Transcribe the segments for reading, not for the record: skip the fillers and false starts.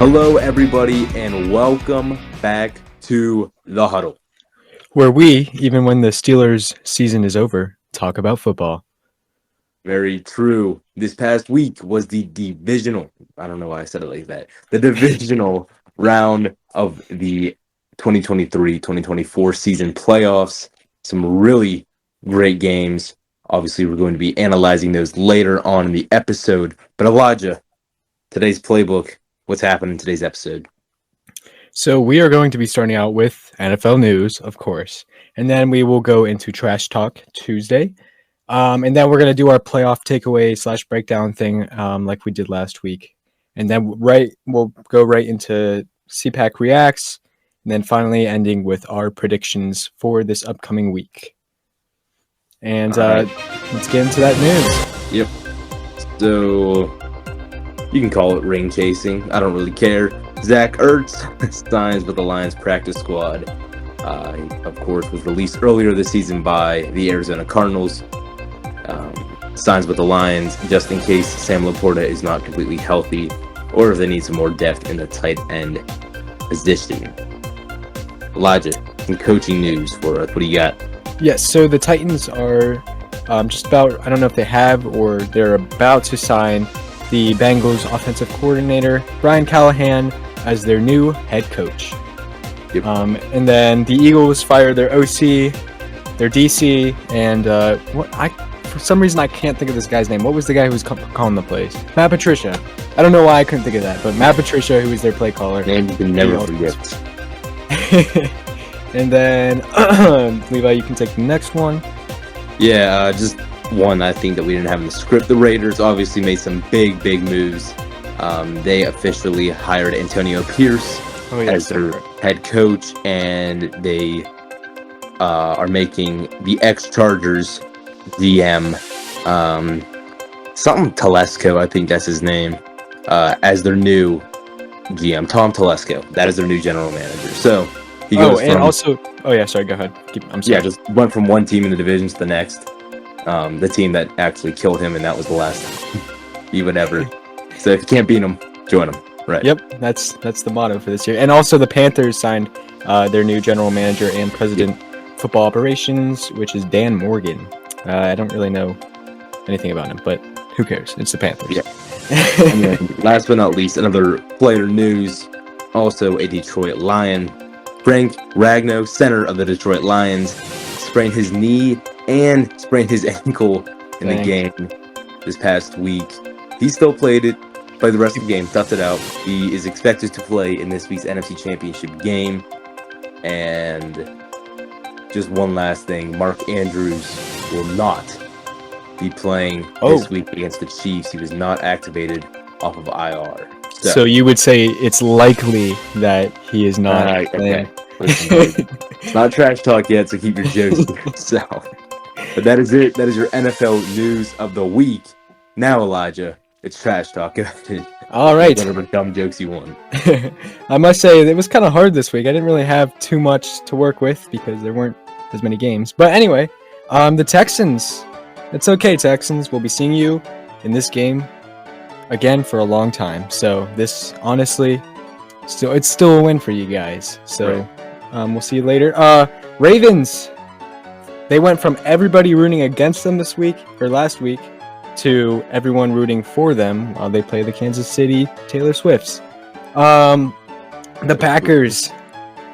Hello, everybody, and welcome back to the Huddle, where we, even when the Steelers' season is over, talk about football. Very true. This past week was the divisional. I don't know why I said it like that. The divisional round of the 2023-2024 season playoffs. Some really great games. Obviously, we're going to be analyzing those later on in the episode. But Elijah, today's playbook, what's happening in today's episode? So we are going to be starting out with NFL news, of course, and then we will go into Trash Talk Tuesday. And then we're going to do our playoff takeaway / breakdown thing like we did last week. And then we'll go right into CPAC Reacts, and then finally ending with our predictions for this upcoming week. And let's get into that news. Yep. So you can call it ring chasing. I don't really care. Zach Ertz signs with the Lions practice squad. He, of course, was released earlier this season by the Arizona Cardinals. Signs with the Lions just in case Sam Laporta is not completely healthy or if they need some more depth in the tight end position. Elijah, some coaching news for us. What do you got? Yes, so the Titans are just about, I don't know if they have or they're about to sign the Bengals offensive coordinator, Brian Callahan, as their new head coach. Yep. And then the Eagles fired their OC, their DC, and for some reason I can't think of this guy's name. What was the guy who was calling the plays? Matt Patricia. I don't know why I couldn't think of that, but Matt Patricia, who was their play caller. Name you can never forget. And then, Levi, you can take the next one. Yeah, just one I think that we didn't have in the script. The Raiders obviously made some big moves. They officially hired Antonio Pierce as their head coach, and they are making the ex-Chargers GM, something Telesco, I think that's his name, as their new GM. Tom Telesco. That is their new general manager. So he goes sorry, go ahead. I'm sorry. Yeah, just went from one team in the division to the next. The team that actually killed him, and that was the last he would ever. So if you can't beat them, join them. Right. Yep, that's the motto for this year. And also the Panthers signed their new general manager and president football operations, which is Dan Morgan. I don't really know anything about him, but who cares? It's the Panthers. Yeah. And then, last but not least, another player news. Also a Detroit Lion. Frank Ragnow, center of the Detroit Lions, sprained his knee and sprained his ankle in the game this past week. He still played the rest of the game, toughed it out. He is expected to play in this week's NFC Championship game. And just one last thing, Mark Andrews will not be playing this week against the Chiefs. He was not activated off of IR. So you would say it's likely that he is not playing. Okay. Listen, it's not trash talk yet, so keep your jokes to yourself. But that is it. That is your NFL news of the week. Now, Elijah, it's trash talk. All right. Whatever dumb jokes you want. I must say, it was kind of hard this week. I didn't really have too much to work with because there weren't as many games. But anyway, the Texans. It's okay, Texans. We'll be seeing you in this game again for a long time. So this, honestly, it's still a win for you guys. So we'll see you later. Ravens. They went from everybody rooting against them last week to everyone rooting for them while they play the Kansas City Taylor Swifts. The Packers.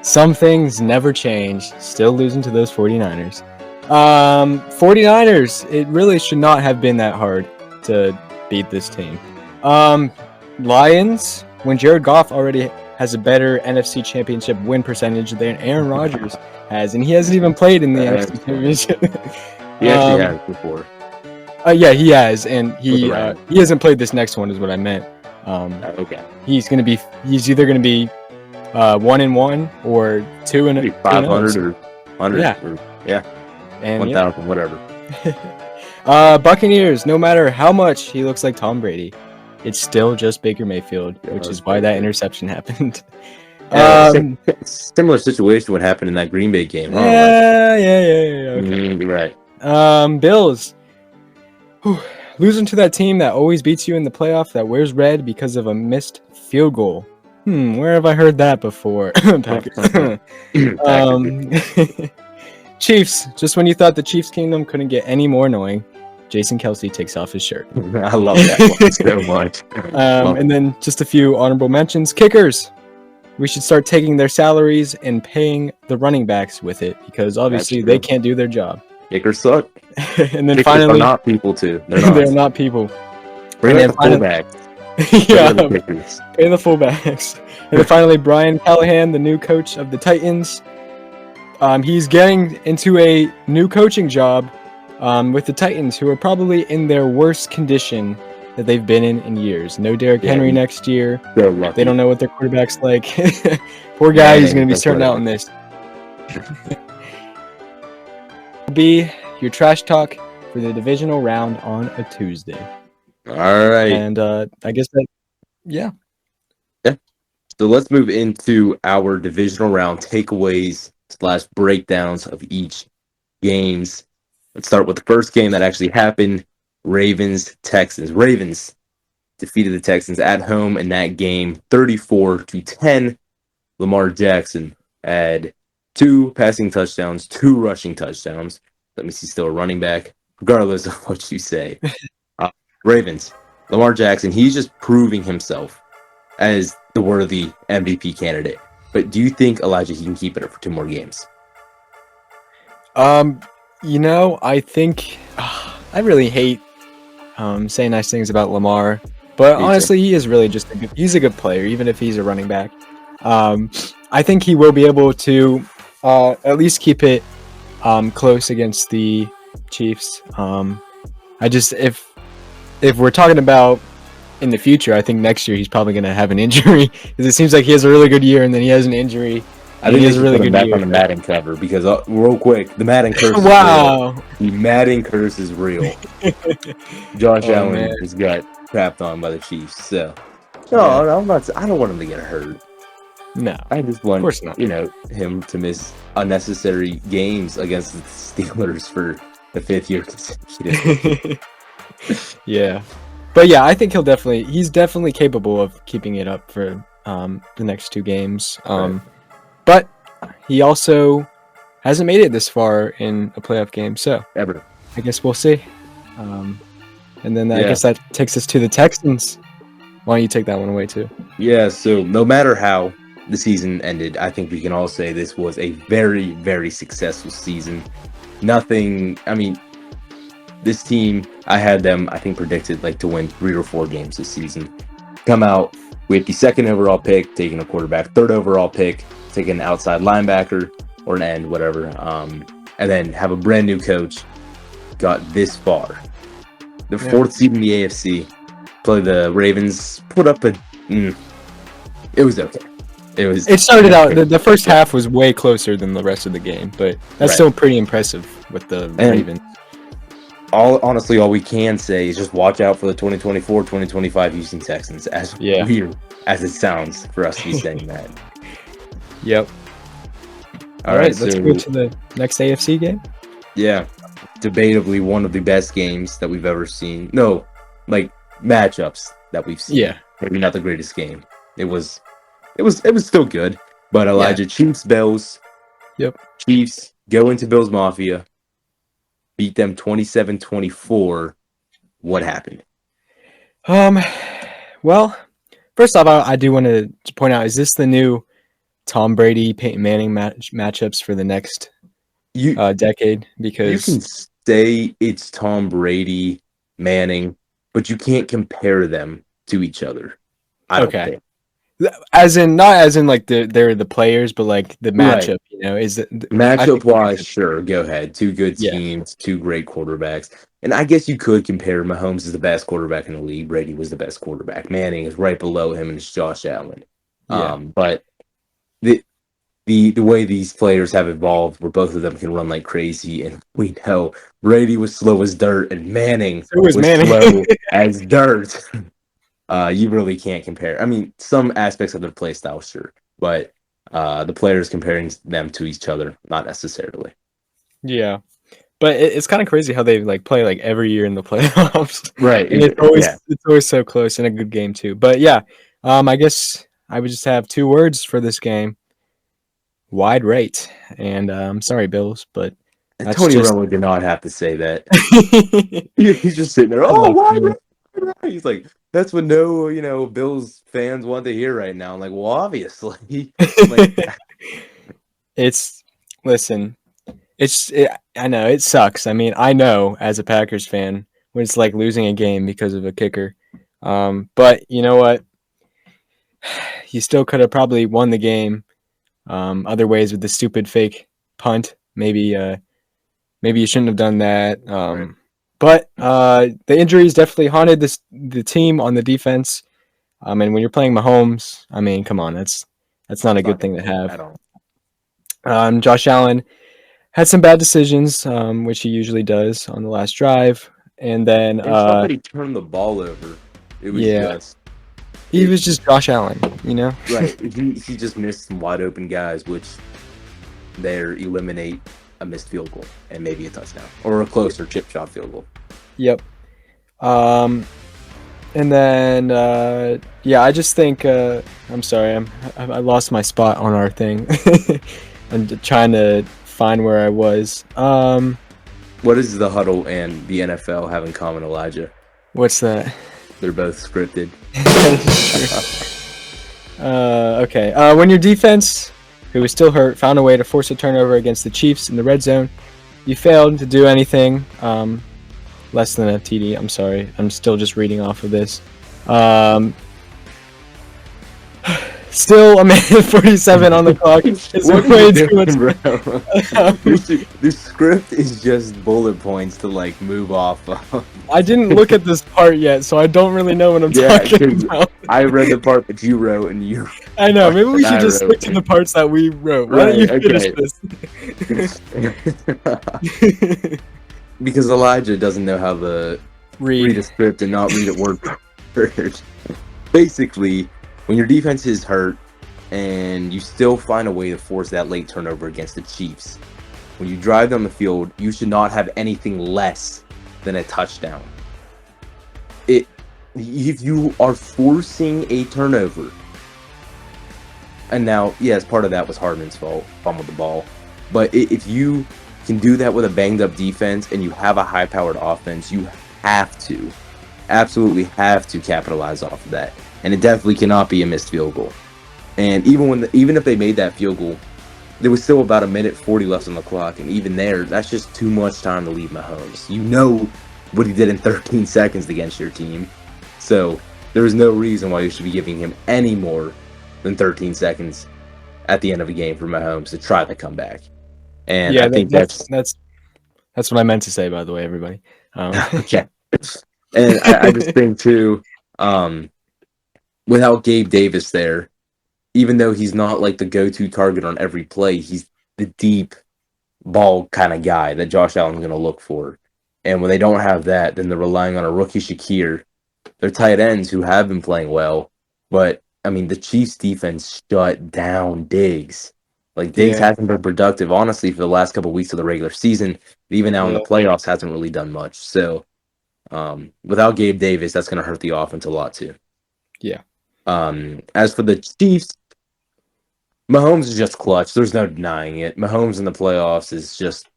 Some things never change. Still losing to those 49ers. 49ers, it really should not have been that hard to beat this team. Lions, when Jared Goff already has a better NFC Championship win percentage than Aaron Rodgers has, and he hasn't even played in the NFC Championship. He actually has before. Yeah, he has, and he hasn't played this next one, is what I meant. Okay. He's either gonna be 1-1 or 2-500 or 100 and 1,000, whatever. Buccaneers, no matter how much he looks like Tom Brady, it's still just Baker Mayfield, which is why that interception happened. Similar situation what happened in that Green Bay game. Yeah. Okay. Right. Bills. Losing to that team that always beats you in the playoff that wears red because of a missed field goal. Where have I heard that before? Packers. Packers. Chiefs. Just when you thought the Chiefs Kingdom couldn't get any more annoying, Jason Kelsey takes off his shirt. I love that one so much. And then just a few honorable mentions. Kickers. We should start taking their salaries and paying the running backs with it because obviously they can't do their job. Kickers suck. And then Kickers finally, are not people too. They're they're not people. Bring And back the fullbacks. Yeah, The Kickers. pay the fullbacks. And then finally, Brian Callahan, the new coach of the Titans. He's getting into a new coaching job with the Titans, who are probably in their worst condition that they've been in years. No Derrick Henry next year. They don't know what their quarterback's like. Poor guy, he's going to be starting out in this. Be your trash talk for the divisional round on a Tuesday. All right. And I guess that, yeah. So let's move into our divisional round takeaways / breakdowns of each games. Let's start with the first game that actually happened. Ravens-Texans. Ravens defeated the Texans at home in that game 34-10. Lamar Jackson had 2 passing touchdowns, 2 rushing touchdowns. Let me see, still a running back, regardless of what you say. Ravens, Lamar Jackson, he's just proving himself as the worthy MVP candidate. But do you think, Elijah, he can keep it up for 2 more games? I think I really hate saying nice things about Lamar, but honestly, he is really just he's a good player, even if he's a running back. I think he will be able to at least keep it close against the Chiefs. If we're talking about in the future, I think next year he's probably going to have an injury because it seems like he has a really good year and then he has an injury. I think he has a really good year on the Madden cover because real quick, the Madden curse. Wow, is real. The Madden curse is real. Josh Allen just got crapped on by the Chiefs, so I'm not. I don't want him to get hurt. No, I just want him to miss unnecessary games against the Steelers for the 5th year consecutive. Yeah, but yeah, I think he's definitely capable of keeping it up for the next 2 games. Right. But he also hasn't made it this far in a playoff game, so ever. I guess we'll see. And then I guess that takes us to the Texans. Why don't you take that one away too? Yeah, so no matter how the season ended, I think we can all say this was a very, very successful season. This team, I had them, I think, predicted to win 3 or 4 games this season. Come out with the 2nd overall pick, taking a quarterback, 3rd overall pick, taking an outside linebacker or an end, whatever, and then have a brand new coach. Got this far. The 4th seed in the AFC, play the Ravens, put up it was okay. It started out, the first half was way closer than the rest of the game, but that's still pretty impressive with the Ravens. Honestly, all we can say is just watch out for the 2024-2025 Houston Texans, as weird as it sounds for us to be saying that. Yep. All right, let's go to the next AFC game. Yeah, debatably one of the best games that we've ever seen. No, matchups that we've seen. Yeah, maybe not the greatest game. It was still good. But Elijah, Chiefs, Bills. Yep. Chiefs go into Bills Mafia, beat them 27-24. What happened? Well, first off, I do want to point out: is this the new Tom Brady, Peyton Manning matchups for the next decade? Because you can say it's Tom Brady, Manning, but you can't compare them to each other. I don't think. As in, not as in they're the players, but the matchup. Right. Is it matchup wise? Sure, go ahead. 2 good teams, 2 great quarterbacks, and I guess you could compare. Mahomes is the best quarterback in the league. Brady was the best quarterback. Manning is right below him, and it's Josh Allen. Yeah. But the way these players have evolved, where both of them can run like crazy, and we know Brady was slow as dirt, and Manning was slow as dirt. You really can't compare. Some aspects of their play style, sure, but the players comparing them to each other, not necessarily. Yeah, but it's kind of crazy how they play every year in the playoffs, right? And it's always so close and a good game too. But yeah, I guess I would just have two words for this game: wide right. And I'm sorry, Bills, but And that's Tony just. Romo did not have to say that. I He's just sitting there. Oh, love why? you. He's like, that's what no, Bills fans want to hear right now. I'm like, well, obviously, like, It's listen. I know it sucks. I mean, I know as a Packers fan when it's like losing a game because of a kicker. But you know what? You still could have probably won the game other ways with the stupid fake punt. Maybe you shouldn't have done that. right. But the injuries definitely haunted the team on the defense. And when you're playing Mahomes, I mean, come on, that's not a It's good not thing to good have. at all. Josh Allen had some bad decisions, which he usually does on the last drive, and then It's not that he turned the ball over. It was yeah, just he was just Josh Allen, you know. right. He just missed some wide open guys, which there eliminate a missed field goal and maybe a touchdown or a closer chip shot field goal. Yep. Um, and then yeah, I just think I'm sorry, I lost my spot on our thing. I'm trying to find where I was. What does the Huddle and the NFL have in common, Elijah? What's that? They're both scripted. Okay. When your defense, who was still hurt, found a way to force a turnover against the Chiefs in the red zone, you failed to do anything less than a TD. I'm sorry. I'm still just reading off of this. Still a minute 47 on the clock. It's What way are you too doing, much. bro? The script is just bullet points to like move off of. I didn't look at this part yet, so I don't really know what I'm talking 'Cause about. I read the part that you wrote and you I know. Maybe we and should I just stick wrote. to the parts that we wrote. Why don't you Right, finish okay. this? Because Elijah doesn't know how to read a script and not read it word for word. Basically, when your defense is hurt and you still find a way to force that late turnover against the Chiefs, when you drive down the field, you should not have anything less than a touchdown. If you are forcing a turnover, and now, yes, part of that was Hardman's fault, fumbled the ball, but if you can do that with a banged-up defense and you have a high-powered offense, you have to, absolutely have to capitalize off of that. And it definitely cannot be a missed field goal. And even if they made that field goal, there was still about a minute 40 left on the clock, and even there, that's just too much time to leave Mahomes. You know what he did in 13 seconds against your team, so there is no reason why you should be giving him any more than 13 seconds at the end of a game for Mahomes to try to come back. And Yeah, I think that's what I meant to say, by the way, everybody. okay. And I just think too, without Gabe Davis there, even though he's not like the go-to target on every play, he's the deep ball kind of guy that Josh Allen's going to look for. And when they don't have that, then they're relying on a rookie Shakir. They're tight ends who have been playing well, but I mean the Chiefs defense shut down Diggs. Like Diggs Yeah, hasn't been productive, honestly, for the last couple of weeks of the regular season. Even now in the yeah, playoffs, hasn't really done much. So without Gabe Davis, that's going to hurt the offense a lot too. yeah, As for the Chiefs, Mahomes is just clutch. There's no denying it. Mahomes in the playoffs is just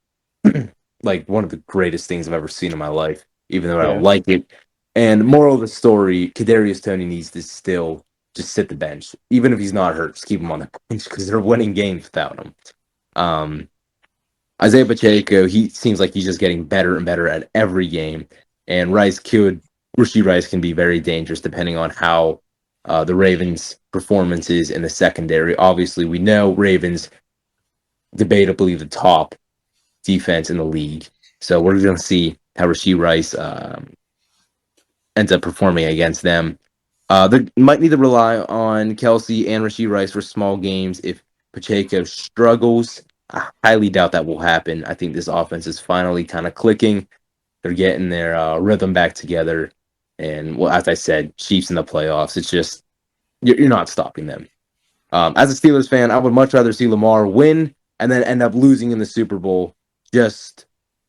like one of the greatest things I've ever seen in my life, even though I yeah, don't like it. And moral of the story, Kadarius Toney needs to still just sit the bench. Even if he's not hurt, just keep him on the bench because they're winning games without him. Isaiah Pacheco, he seems like he's just getting better and better at every game. And Rashee Rice can be very dangerous depending on how the Ravens' performance is in the secondary. Obviously, we know Ravens debatably the top defense in the league. So we're going to see how Rashee Rice ends up performing against them. They might need to rely on Kelsey and Rashee Rice for small games if Pacheco struggles. I highly doubt that will happen. I think this offense is finally kind of clicking. They're getting their rhythm back together. And, well, as I said, Chiefs in the playoffs, it's just, you're not stopping them. As a Steelers fan, I would much rather see Lamar win and then end up losing in the Super Bowl just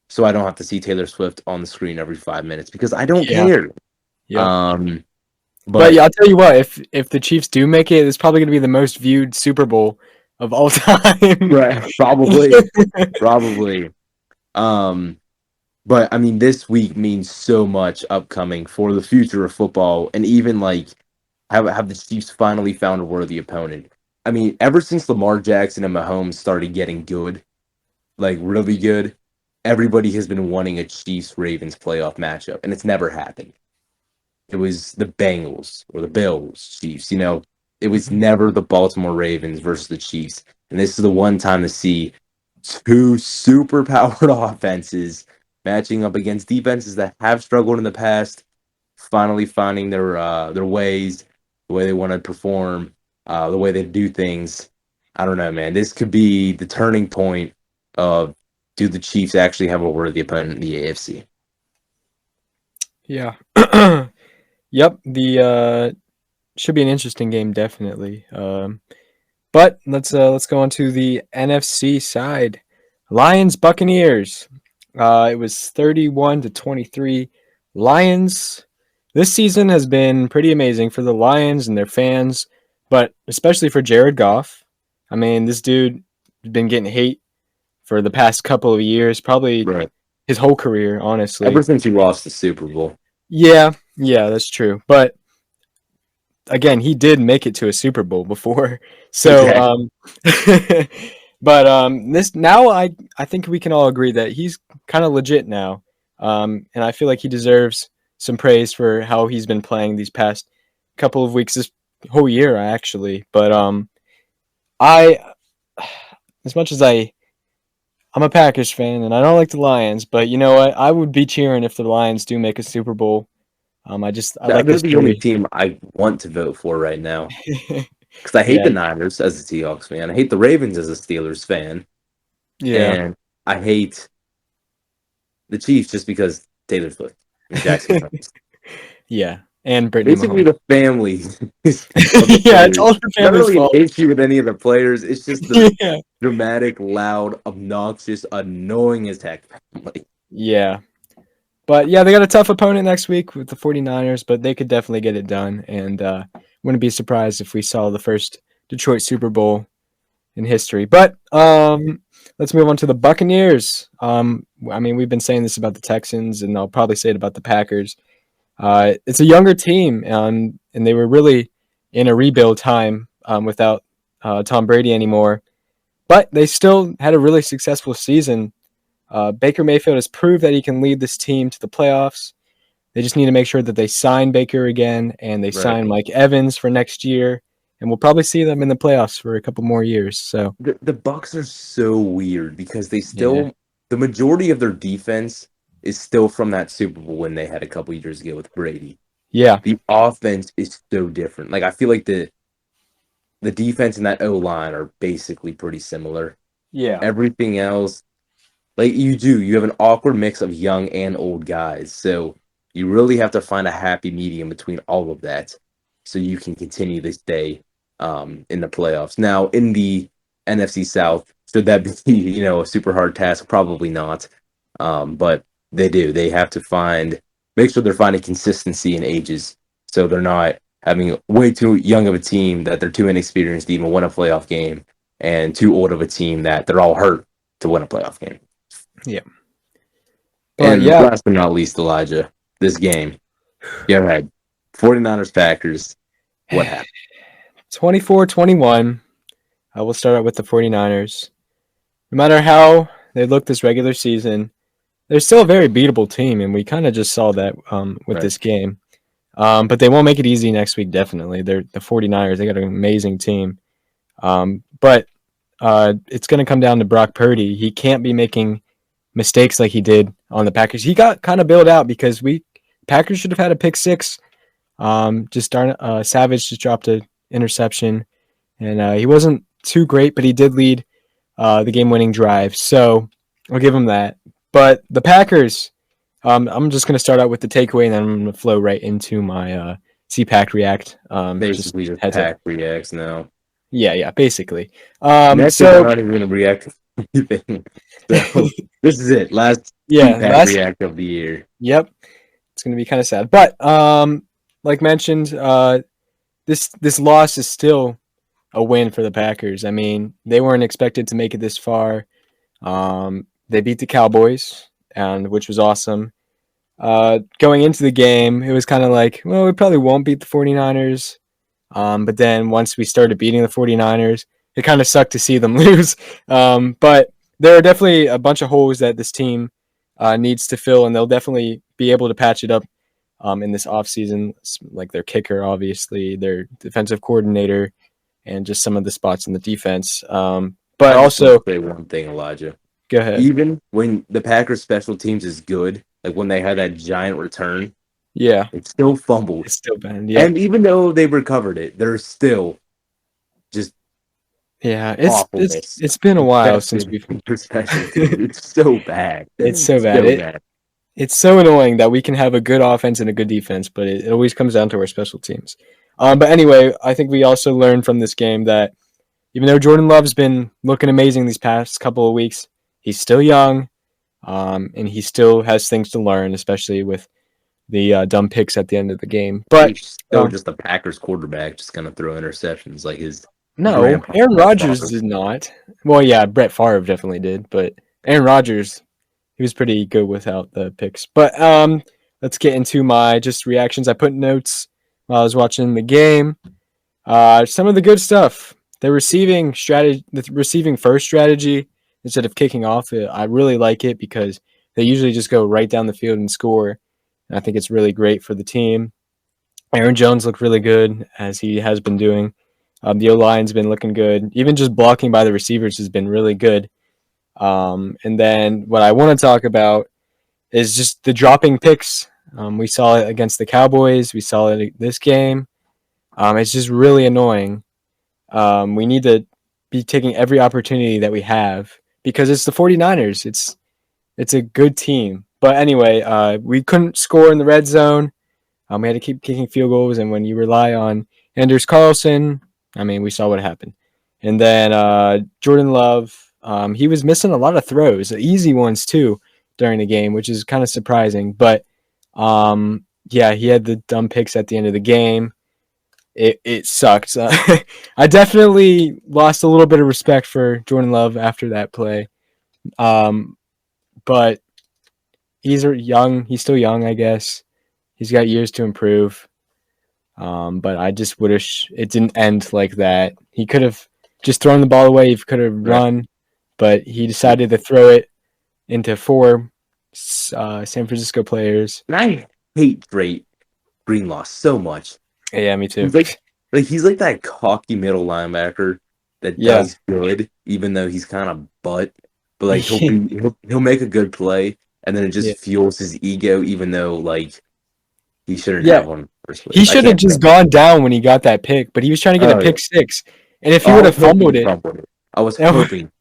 so I don't have to see Taylor Swift on the screen every 5 minutes because I don't yeah. care. Yep. But But yeah, I'll tell you what, if the Chiefs do make it, it's probably going to be the most viewed Super Bowl of all time. right, probably. Um, but I mean, this week means so much upcoming for the future of football, and even like have the Chiefs finally found a worthy opponent. I mean, ever since Lamar Jackson and Mahomes started getting good, like really good, everybody has been wanting a Chiefs Ravens playoff matchup, and it's never happened. It was the Bengals or the Bills, Chiefs. It was never the Baltimore Ravens versus the Chiefs. And this is the one time to see two super powered offenses matching up against defenses that have struggled in the past, finally finding their ways, the way they want to perform, the way they do things. I don't know, man. This could be the turning point of do the Chiefs actually have a worthy opponent in the AFC? Yeah. Yep. The should be an interesting game, definitely. But let's go on to the NFC side. Lions Buccaneers. It was 31-23. Lions. This season has been pretty amazing for the Lions and their fans, but especially for Jared Goff. I mean, this dude has been getting hate for the past couple of years, probably Right. his whole career, honestly. Ever since he lost the Super Bowl. Yeah, yeah, that's true. But again, he did make it to a Super Bowl before. So, Exactly. but this now I think we can all agree that he's kind of legit now. And I feel like he deserves some praise for how he's been playing these past couple of weeks, this whole year actually. But I as much as I'm a Packers fan and I don't like the Lions, but you know what? I would be cheering if the Lions do make a Super Bowl. I like They're this the only story. team I want to vote for right now. Because I hate Yeah, the Niners as a Seahawks fan. I hate the Ravens as a Steelers fan. yeah, And I hate the Chiefs just because Taylor Swift and Jackson Mahomes. yeah, and Brittany Basically, Mahomes. the family of the Yeah, it's players. all the Not family's really an fault. issue with any of the players. It's just the Yeah, dramatic, loud, obnoxious, annoying as heck family. yeah. But yeah, they got a tough opponent next week with the 49ers, but they could definitely get it done. And wouldn't be surprised if we saw the first Detroit Super Bowl in history. But let's move on to the Buccaneers. I mean, we've been saying this about the Texans, and I'll probably say it about the Packers. It's a younger team, and they were really in a rebuild time without Tom Brady anymore. But they still had a really successful season. Baker Mayfield has proved that he can lead this team to the playoffs. They just need to make sure that they sign Baker again and they Right. sign Mike Evans for next year. And we'll probably see them in the playoffs for a couple more years. So, The Bucks are so weird because they yeah. still the majority of their defense is still from that Super Bowl win they had a couple years ago with Brady. Yeah. The offense is so different. Like I feel like the defense and that O line are basically pretty similar. Yeah. Everything else, like you have an awkward mix of young and old guys. So you really have to find a happy medium between all of that so you can continue to stay in the playoffs. Now, in the NFC South, should that be, a super hard task? Probably not. But they do. They have to make sure they're finding consistency in ages so they're not having way too young of a team that they're too inexperienced to even win a playoff game and too old of a team that they're all hurt to win a playoff game. Yeah. But And yeah, last but not least, Elijah, this game. You ever had 49ers Packers. What happened? 24-21. I will start out with the 49ers. No matter how they look this regular season, they're still a very beatable team, and we kind of just saw that with Right. this game. But they won't make it easy next week, definitely. They're the 49ers. They got an amazing team. But it's going to come down to Brock Purdy. He can't be making mistakes like he did on the Packers. He got kind of bailed out because Packers should have had a pick six. Savage just dropped an interception, and he wasn't too great, but he did lead the game-winning drive. So I'll give him that. But the Packers, I'm just going to start out with the takeaway, and then I'm going to flow right into my CPAC react. Basically, just Heads up. Pack reacts now. Yeah, basically. Next week, I'm not even going to react to anything. So this is it. Last Yeah, Pack react of the year. Yep. It's going to be kind of sad. But like mentioned, this loss is still a win for the Packers. I mean, they weren't expected to make it this far. They beat the Cowboys, and which was awesome. Going into the game, it was kind of like, well, we probably won't beat the 49ers. But then once we started beating the 49ers, it kind of sucked to see them lose. But there are definitely a bunch of holes that this team needs to fill, and they'll definitely be able to patch it up in this offseason, like their kicker, obviously, their defensive coordinator, and just some of the spots in the defense. But I just want also, to say one thing, Elijah. go ahead. Even when the Packers special teams is good, like when they had that giant return, Yeah, it's still fumbled. it's still bad. Yep. And even though they recovered it, there's still just Yeah, awfulness. it's been a while since Infected we've. for special teams. It's so bad. It's so bad. So bad. It's so annoying that we can have a good offense and a good defense, but it always comes down to our special teams. But anyway, I think we also learned from this game that even though Jordan Love's been looking amazing these past couple of weeks, he's still young, and he still has things to learn, especially with the dumb picks at the end of the game. But He's still just a Packers quarterback, just gonna throw interceptions like his no, grandpa. Aaron Rodgers did not. Well, yeah, Brett Favre definitely did, but Aaron Rodgers, he was pretty good without the picks. But let's get into my just reactions. I put notes while I was watching the game. Some of the good stuff. The receiving strategy, the receiving first strategy instead of kicking off. I really like it because they usually just go right down the field and score. And I think it's really great for the team. Aaron Jones looked really good as he has been doing. The O-line's been looking good. Even just blocking by the receivers has been really good. And then what I want to talk about is just the dropping picks. We saw it against the Cowboys. We saw it this game. It's just really annoying. We need to be taking every opportunity that we have because it's the 49ers. It's a good team. But anyway, we couldn't score in the red zone. We had to keep kicking field goals, and when you rely on Anders Carlson, I mean, we saw what happened. And then Jordan Love, he was missing a lot of throws, easy ones too, during the game, which is kind of surprising. But yeah, he had the dumb picks at the end of the game. It sucked. I definitely lost a little bit of respect for Jordan Love after that play. But he's young. He's still young, I guess. He's got years to improve. But I just wish it didn't end like that. He could have just thrown the ball away. He could have run, but he decided to throw it into four San Francisco players. And I hate Greenlaw so much. Yeah, me too. He's like that cocky middle linebacker that does good, even though he's kind of butt. But like he'll make a good play, and then it just fuels his ego, even though like he shouldn't have one. He should have just gone down when he got that pick, but he was trying to get a pick six. And if he would have fumbled it, I was hoping.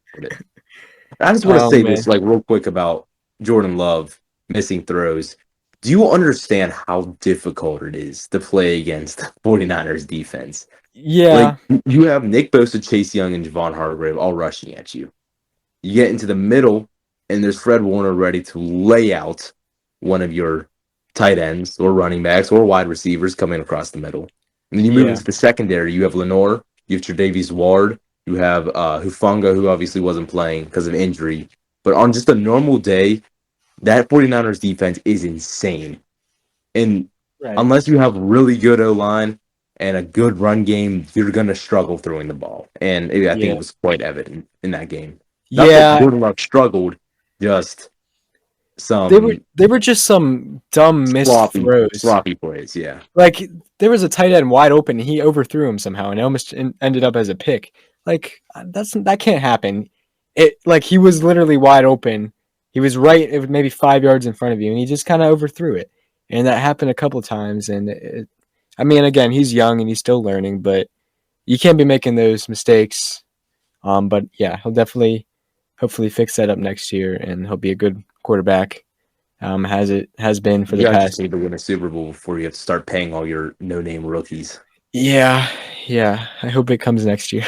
I just want to say this like real quick about Jordan Love missing throws. Do you understand how difficult it is to play against the 49ers defense? Yeah. Like, you have Nick Bosa, Chase Young, and Javon Hargrave all rushing at you. You get into the middle, and there's Fred Warner ready to lay out one of your tight ends or running backs or wide receivers coming across the middle. And then you move into the secondary. You have Lenore, you have Tre'Davious Ward, you have Hufanga, who obviously wasn't playing because of injury. But on just a normal day, that 49ers defense is insane. And unless you have really good O-line and a good run game, you're going to struggle throwing the ball. And I think it was quite evident in that game. Not that Jordan Love struggled, just some... They were just some dumb missed throws. Sloppy plays, yeah. Like, there was a tight end wide open, and he overthrew him somehow, and it almost ended up as a pick. Like, that can't happen. He was literally wide open. He was right, maybe 5 yards in front of you, and he just kind of overthrew it. And that happened a couple times. And I mean, again, he's young and he's still learning, but you can't be making those mistakes. But yeah, he'll definitely, hopefully, fix that up next year, and he'll be a good quarterback. Has been for the past. You just need to win a Super Bowl before you have to start paying all your no-name rookies. Yeah. I hope it comes next year.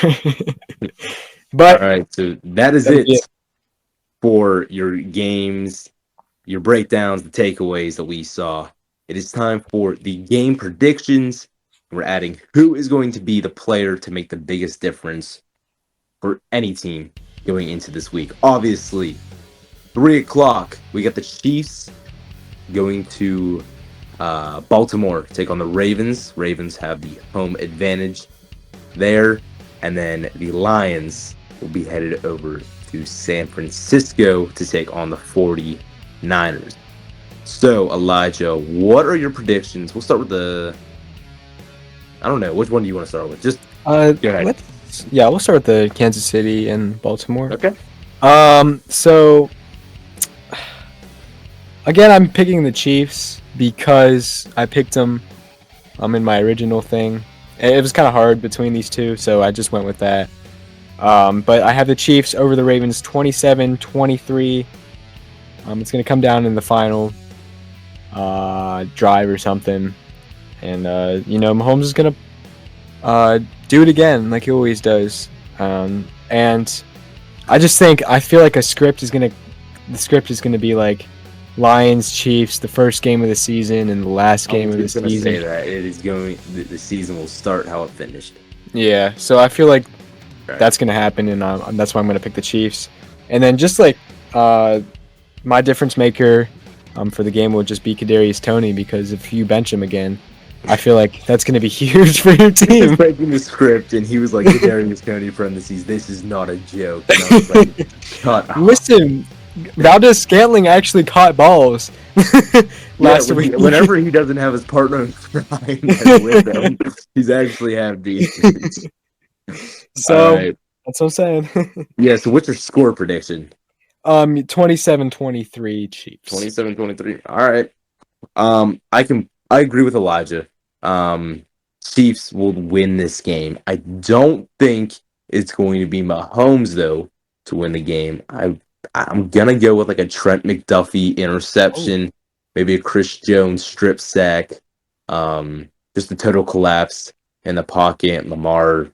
But all right, so that is it for your games, your breakdowns, the takeaways that we saw It is time for the game predictions. We're adding who is going to be the player to make the biggest difference for any team going into this week. Obviously, 3 o'clock, we got the Chiefs going to Baltimore to take on the Ravens. Ravens have the home advantage there. And then the Lions will be headed over to San Francisco to take on the 49ers. So, Elijah, what are your predictions? We'll start with I don't know. Which one do you want to start with? Just go ahead. We'll start with the Kansas City and Baltimore. Okay. So again, I'm picking the Chiefs because I picked them in my original thing. It was kind of hard between these two, so I just went with that. But I have the Chiefs over the Ravens 27-23. It's going to come down in the final drive or something. And, Mahomes is going to do it again like he always does. And I feel like the script is going to be like Lions, Chiefs, the first game of the season and the last game of the season. I was going to say that. It is the season will start how it finished. Yeah, so I feel like that's going to happen, and that's why I'm going to pick the Chiefs. And then just like my difference maker for the game will just be Kadarius Toney, because if you bench him again, I feel like that's going to be huge for your team. He was breaking the script, and he was like, Kadarius Toney parentheses, this is not a joke. And I was like, shut up. Listen, Valdez-Scantling actually caught balls last week. Whenever he doesn't have his partner in crime with him, he's actually happy. So that's what I'm saying. Yeah. So what's your score prediction? 27-23 Chiefs. 27-23. All right. I agree with Elijah. Chiefs will win this game. I don't think it's going to be Mahomes though to win the game. I'm gonna go with like a Trent McDuffie interception, maybe a Chris Jones strip sack, just a total collapse in the pocket. Lamar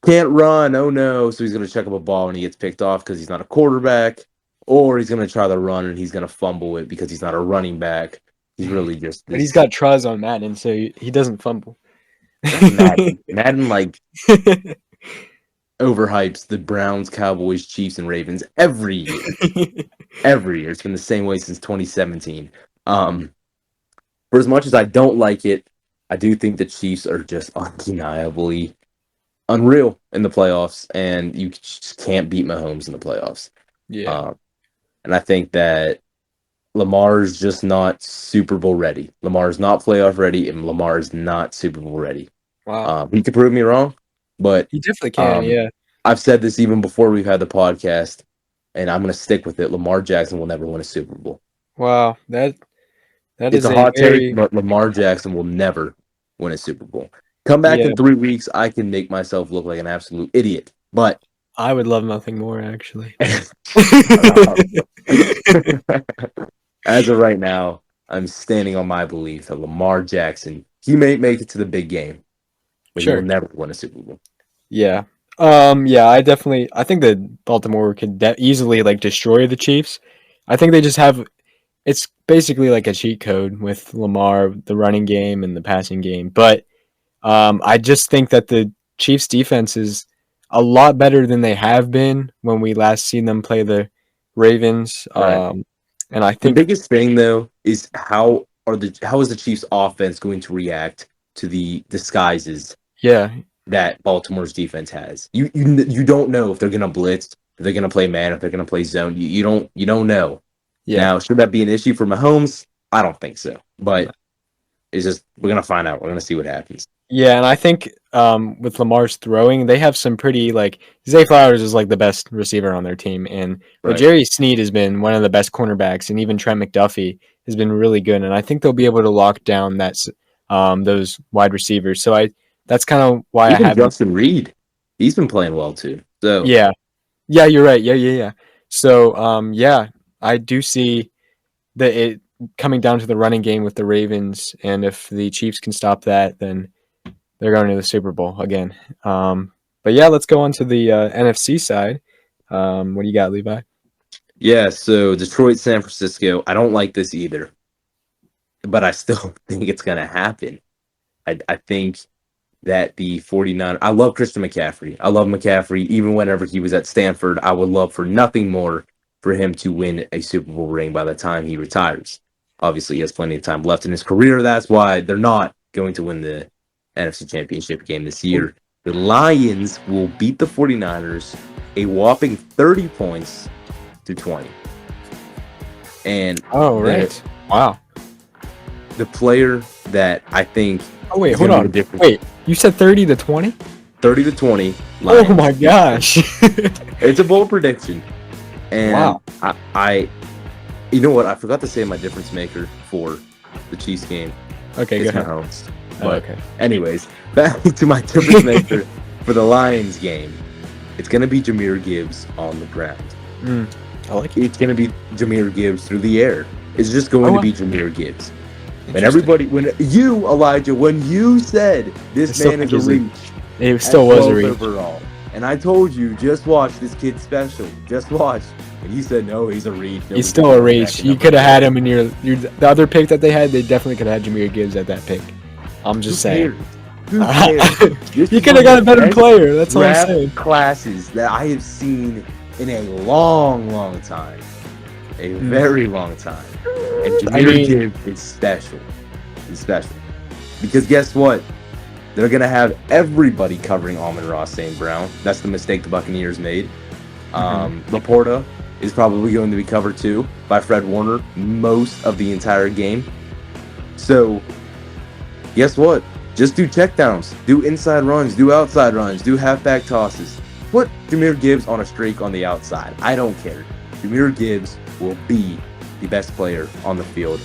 can't run. Oh no! So he's gonna check up a ball and he gets picked off because he's not a quarterback, or he's gonna try the run and he's gonna fumble it because he's not a running back. He's really just. But he's got Truz on Madden, so he doesn't fumble. Madden like overhypes the Browns, Cowboys, Chiefs, and Ravens every year. Every year. It's been the same way since 2017. For as much as I don't like it, I do think the Chiefs are just undeniably unreal in the playoffs, and you just can't beat Mahomes in the playoffs. Yeah. And I think that Lamar's just not Super Bowl ready. Lamar's not playoff ready, and Lamar's not Super Bowl ready. Wow. He could prove me wrong, but he definitely can. Yeah. I've said this even before we've had the podcast, and I'm going to stick with it. Lamar Jackson will never win a Super Bowl. Wow, that is a hot take, but Lamar Jackson will never win a Super Bowl. Come back in 3 weeks, I can make myself look like an absolute idiot, but I would love nothing more, actually. As of right now, I'm standing on my belief that Lamar Jackson, he may make it to the big game, but he will never win a Super Bowl. Yeah. I think that Baltimore could easily like destroy the Chiefs. I think they just have, it's basically like a cheat code with Lamar, the running game and the passing game. But I just think that the Chiefs defense is a lot better than they have been when we last seen them play the Ravens. Right. And I think the biggest thing though is how is the Chiefs offense going to react to the disguises that Baltimore's defense has. You don't know if they're gonna blitz, if they're gonna play man, if they're gonna play zone. You don't know. Yeah. Now, should that be an issue for Mahomes? I don't think so. But it's just we're gonna find out. We're gonna see what happens. Yeah, and I think with Lamar's throwing, they have some pretty like Zay Flowers is like the best receiver on their team, and Jerry Sneed has been one of the best cornerbacks, and even Trent McDuffie has been really good, and I think they'll be able to lock down those wide receivers. So that's kind of why even I have Justin Reed. He's been playing well too. So yeah, you're right. Yeah. So I do see that it coming down to the running game with the Ravens, and if the Chiefs can stop that, then they're going to the Super Bowl again. But yeah, let's go on to the NFC side. What do you got, Levi? Yeah, so Detroit, San Francisco. I don't like this either. but I still think it's going to happen. I think that the 49 I love Christian McCaffrey. I love McCaffrey. Even whenever he was at Stanford, I would love for nothing more for him to win a Super Bowl ring by the time he retires. Obviously, he has plenty of time left in his career. That's why they're not going to win the NFC Championship game this year. The Lions will beat the 49ers a whopping 30 points to 20. And right. Wow. the player that I think Oh wait, hold on. Wait, you said 30 to 20? 30 to 20. Lions. Oh my gosh. It's a bold prediction. And wow. I you know what? I forgot to say my difference maker for the Chiefs game. Okay, it's go ahead. Mahomes. But okay. Anyways, back to my difference maker for the Lions game. It's going to be Jahmyr Gibbs on the ground. I like it. It's going to be Jahmyr Gibbs through the air. It's just going to be Jahmyr Gibbs. And everybody, when you, Elijah, when you said this man is a reach, it still was a reach overall, and I told you, just watch, this kid's special. Just watch, and you said no, he's a reach. He's still a reach. You could have had him in your the other pick that they had. They definitely could have had Jahmyr Gibbs at that pick. I'm just saying. Who cares? You could have got a better player. That's all I'm saying. Classes that I have seen in a long, long time, a very long time. And Jahmyr Gibbs is special. He's special. Because guess what? They're going to have everybody covering Amon-Ra St. Brown. That's the mistake the Buccaneers made. Laporta is probably going to be covered too by Fred Warner most of the entire game. So, guess what? Just do checkdowns. Do inside runs. Do outside runs. Do halfback tosses. Put Jahmyr Gibbs on a streak on the outside. I don't care. Jahmyr Gibbs will be the best player on the field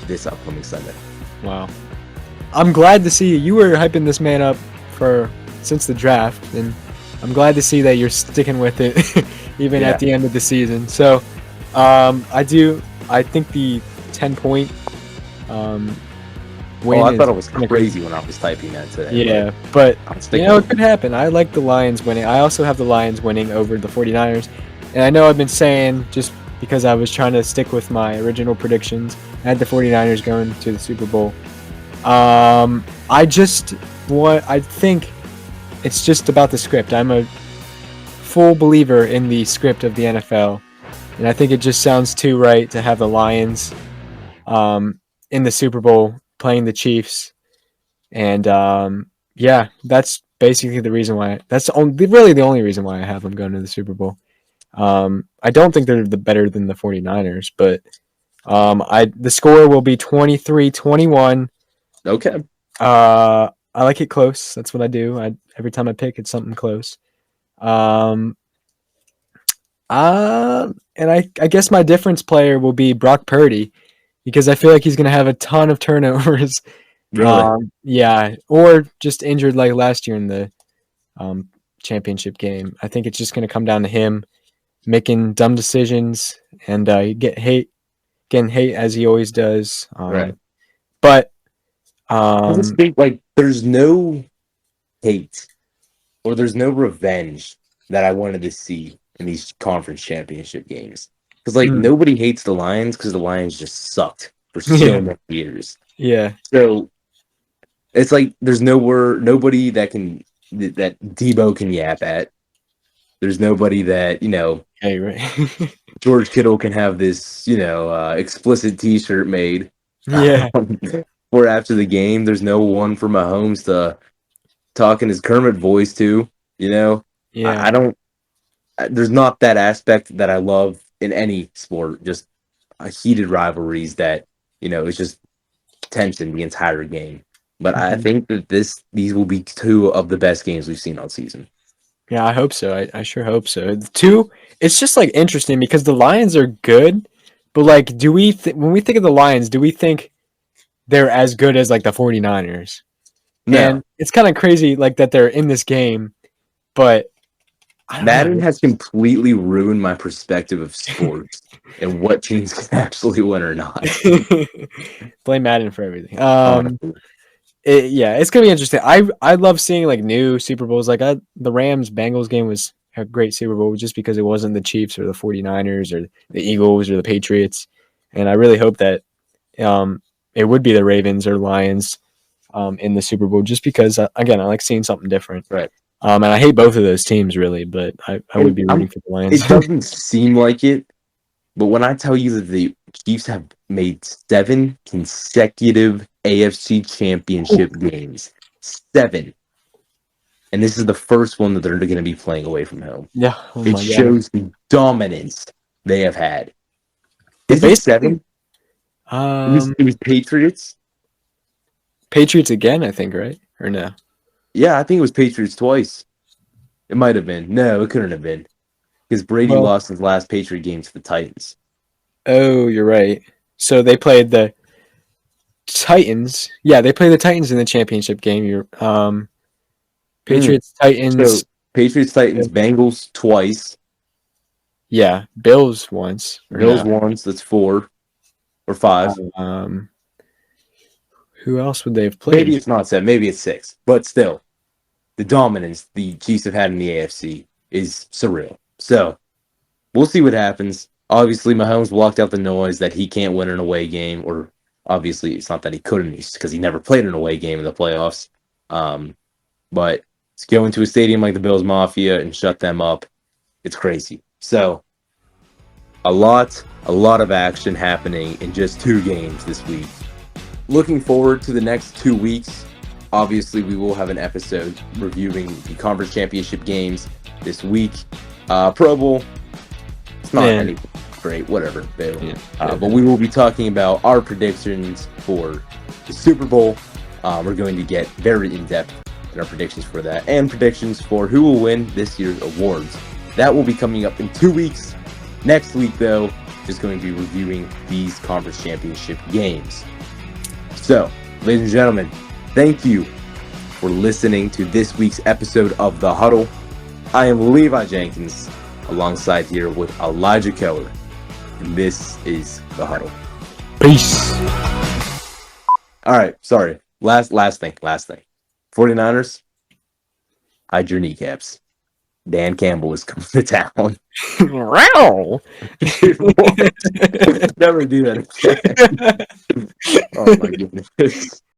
this upcoming Sunday. Wow. I'm glad to see you were hyping this man up since the draft, and I'm glad to see that you're sticking with it even at the end of the season. So I think the 10-point win. I thought it was crazy when I was typing that today. Yeah, but it could happen. I like the Lions winning. I also have the Lions winning over the 49ers. And I know I've been saying, just because I was trying to stick with my original predictions, I had the 49ers going to the Super Bowl. I think it's just about the script. I'm a full believer in the script of the NFL. And I think it just sounds too right to have the Lions in the Super Bowl playing the Chiefs. And that's basically the reason why. That's really the only reason why I have them going to the Super Bowl. I don't think they're better than the 49ers, but the score will be 23-21. Okay. I like it close. That's what I do. Every time I pick, it's something close. And I guess my difference player will be Brock Purdy, because I feel like he's going to have a ton of turnovers. Really? Or just injured like last year in the championship game. I think it's just going to come down to him making dumb decisions and getting hate as he always does. Right. But I just think there's no hate or there's no revenge that I wanted to see in these conference championship games. Because nobody hates the Lions because the Lions just sucked for so many years. Yeah. So it's like there's nobody that Debo can yap at. There's nobody that, Hey, right. George Kittle can have this, explicit T-shirt made. Yeah. Or after the game, there's no one for Mahomes to talk in his Kermit voice to, Yeah. I don't. There's not that aspect that I love in any sport. Just heated rivalries that it's just tension the entire game. But I think that these will be two of the best games we've seen all season. Yeah, I hope so. I sure hope so. It's just interesting because the Lions are good, but do we when we think of the Lions, do we think they're as good as the 49ers? No. And it's kind of crazy that they're in this game, but Madden has completely ruined my perspective of sports and what teams can actually win or not. Blame Madden for everything. It's gonna be interesting. I love seeing new Super Bowls. The Rams Bengals game was a great Super Bowl just because it wasn't the Chiefs or the 49ers or the Eagles or the Patriots. And I really hope that it it would be the Ravens or Lions in the Super Bowl, just because again I like seeing something different. Right. And I hate both of those teams really, but I would be rooting for the Lions. It doesn't seem like it, but when I tell you that the Chiefs have made 7 consecutive AFC Championship games, 7, and this is the first one that they're going to be playing away from home. Yeah, oh It my God. shows the dominance they have had. But Is it 7? It was Patriots. Patriots again, I think, right? Or no? Yeah, I think it was Patriots twice. It might have been. No, it couldn't have been. Because Brady Well- lost his last Patriot game to the Titans. Oh, you're right. So they played the Titans. Yeah, they played the Titans in the championship game. You're Patriots, Titans. So Patriots, Titans, Bengals twice. Yeah, Bills once. or Bills no. once. That's 4 or 5. Who else would they have played? Maybe it's not 7. Maybe it's 6. But still, the dominance the Chiefs have had in the AFC is surreal. So we'll see what happens. Obviously, Mahomes blocked out the noise that he can't win an away game, or obviously it's not that he couldn't, because he never played an away game in the playoffs. But to go into a stadium like the Bills Mafia and shut them up, it's crazy. So a lot of action happening in just 2 games this week. Looking forward to the next 2 weeks. Obviously, we will have an episode reviewing the conference championship games this week. Pro Bowl, it's not anything great, whatever. But we will be talking about our predictions for the Super Bowl. We're going to get very in-depth in our predictions for that, and predictions for who will win this year's awards. That will be coming up in 2 weeks. Next week, though, just going to be reviewing these conference championship games. So, ladies and gentlemen, thank you for listening to this week's episode of The Huddle. I am Levi Jenkins, alongside here with Elijah Keller, and this is The Huddle. Peace. All right, sorry. Last thing. 49ers, hide your kneecaps. Dan Campbell is coming to town. Wow. Never do that again. Oh my goodness.